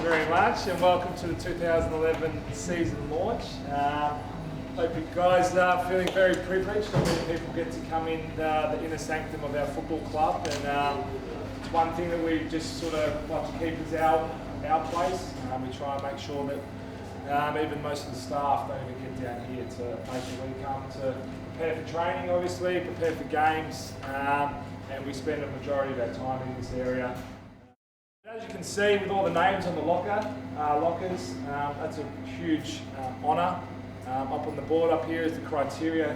very much, and welcome to the 2011 season launch. Hope you guys are feeling very privileged. Not many people get to come in the inner sanctum of our football club, and it's one thing that we just sort of like to keep as our place. We try and make sure that even most of the staff don't even get down here to basically come to prepare for training, obviously, prepare for games, and we spend a majority of our time in this area. As you can see, with all the names on the lockers, that's a huge honour. Up on the board up here is the criteria,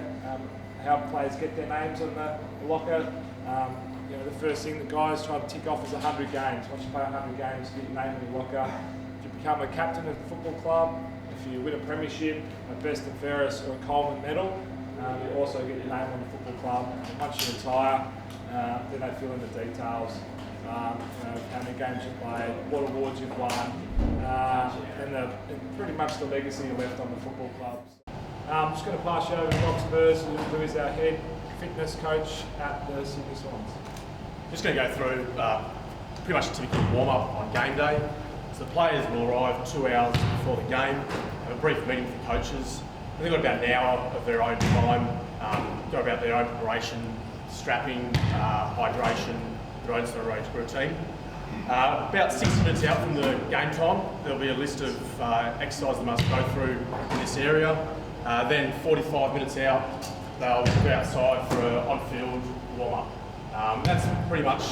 how players get their names on the locker. The first thing that guys try to tick off is 100 games. Once you play 100 games, you get your name in the locker. If you become a captain of the football club, if you win a premiership, a best and fairest or a Coleman medal, you also get your name on the football club. And once you retire, then they fill in the details. How many games you played, what awards you've won, and pretty much the legacy you left on the football clubs. I'm just going to pass you over to Bob Spurs, who is our head fitness coach at the Sydney Swans. Just going to go through pretty much a typical warm-up on game day. So the players will arrive 2 hours before the game, have a brief meeting with the coaches. They've got about an hour of their own time, go about their own preparation, strapping, hydration, their own sort of routine. About 60 minutes out from the game time, there'll be a list of exercises they must go through in this area. Then 45 minutes out, they'll go outside for an on-field warm-up. That's pretty much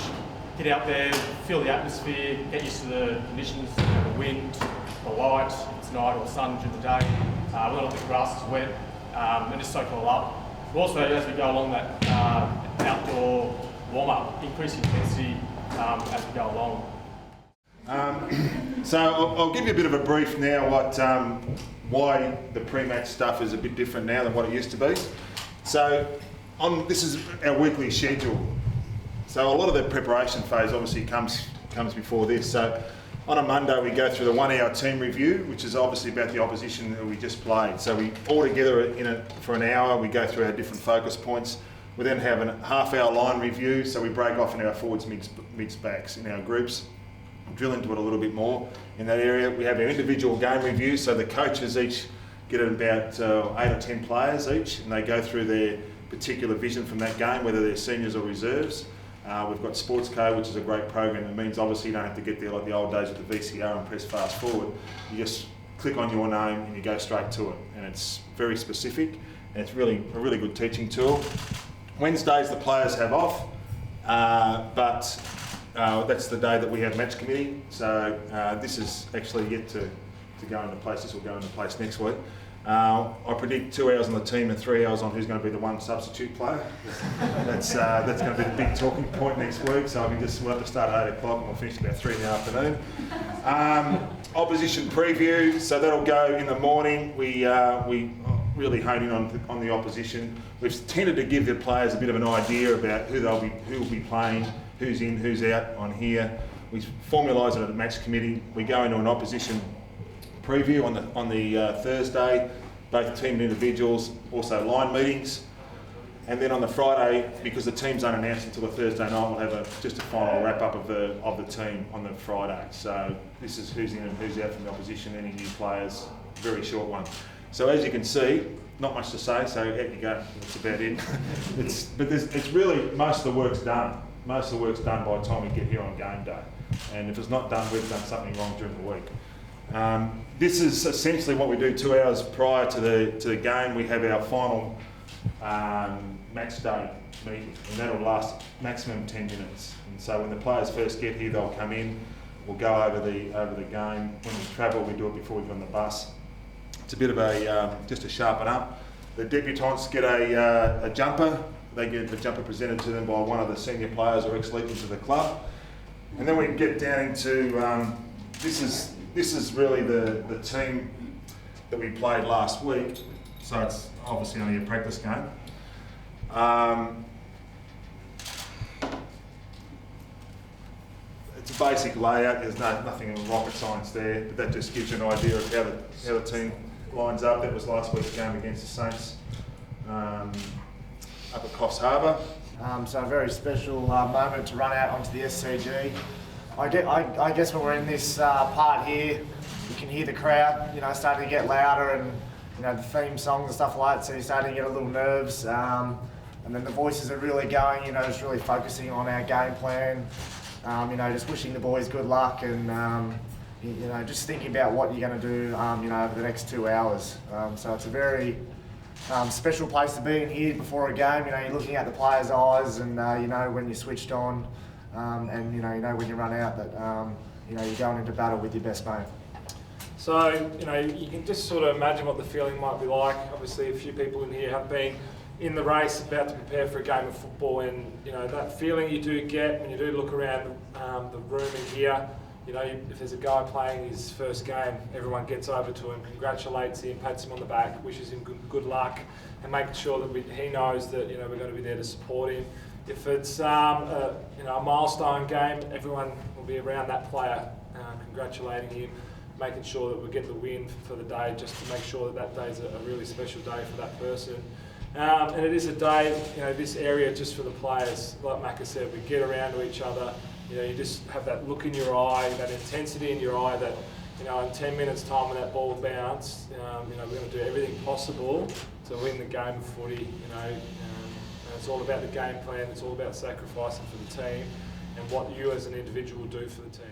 get out there, feel the atmosphere, get used to the conditions, the wind, the light, if it's night or sun during the day, whether or not the grass is wet, and just soak it all up. But also, as we go along that outdoor warm-up, increase intensity as we go along. So I'll give you a bit of a brief now why the pre-match stuff is a bit different now than what it used to be. So this is our weekly schedule. So a lot of the preparation phase obviously comes before this. So on a Monday we go through the 1 hour team review, which is obviously about the opposition that we just played. So we all together for an hour, we go through our different focus points. We then have a half-hour line review, so we break off in our forwards, mids, backs in our groups, drill into it a little bit more in that area. We have our individual game review, so the coaches each get about 8 or 10 players each, and they go through their particular vision from that game, whether they're seniors or reserves. We've got Sports Code, which is a great program. It means obviously you don't have to get there like the old days with the VCR and press fast forward. You just click on your name and you go straight to it, and it's very specific, and it's really a really good teaching tool. Wednesdays the players have off, but that's the day that we have match committee. So this is actually yet to go into place. This will go into place next week. I predict 2 hours on the team and 3 hours on who's going to be the one substitute player. That's going to be the big talking point next week. So we'll have to start at 8 o'clock and we'll finish about 3 in the afternoon. Opposition preview. So that'll go in the morning. We really hone in on the opposition. We've tended to give the players a bit of an idea about who will be playing, who's in, who's out on here. We formalise it at the match committee. We go into an opposition preview on the Thursday, both team and individuals, also line meetings. And then on the Friday, because the team's unannounced until the Thursday night, we'll have just a final wrap-up of the team on the Friday. So this is who's in and who's out from the opposition, any new players, very short one. So as you can see, not much to say, so out you go, that's about it. It's really, most of the work's done. Most of the work's done by the time we get here on game day. And if it's not done, we've done something wrong during the week. This is essentially what we do 2 hours prior to the game. We have our final match day meeting, and that'll last maximum 10 minutes. And so when the players first get here, they'll come in, we'll go over the game. When we travel, we do it before we get on the bus. It's a bit of just to sharpen up. The debutants get a jumper. They get the jumper presented to them by one of the senior players or ex-legends of the club. And then we get down into, this is really the team that we played last week. So it's obviously only a practice game. It's a basic layout. There's nothing in rocket science there, but that just gives you an idea of how the team lines up. That was last week's game against the Saints up at Coffs Harbour. So a very special moment to run out onto the SCG I guess when we're in this part here, you can hear the crowd, starting to get louder, and the theme songs and stuff like that. So you're starting to get a little nerves, and then the voices are really going. Just really focusing on our game plan. Just wishing the boys good luck, and just thinking about what you're going to do, over the next 2 hours. So it's a very special place to be in here before a game. You're looking at the players' eyes, and when you're switched on, and when you run out that you're going into battle with your best mate. So, you can just sort of imagine what the feeling might be like. Obviously, a few people in here have been in the race, about to prepare for a game of football, and that feeling you do get when you do look around the room in here. If there's a guy playing his first game, everyone gets over to him, congratulates him, pats him on the back, wishes him good luck, and making sure that he knows that we're going to be there to support him. If it's a milestone game, everyone will be around that player, congratulating him, making sure that we get the win for the day, just to make sure that day is a really special day for that person. And it is a day, this area just for the players. Like Macca said, we get around to each other. You just have that look in your eye, that intensity in your eye that, in 10 minutes' time when that ball bounced, we're going to do everything possible to win the game of footy. And it's all about the game plan. It's all about sacrificing for the team and what you as an individual do for the team.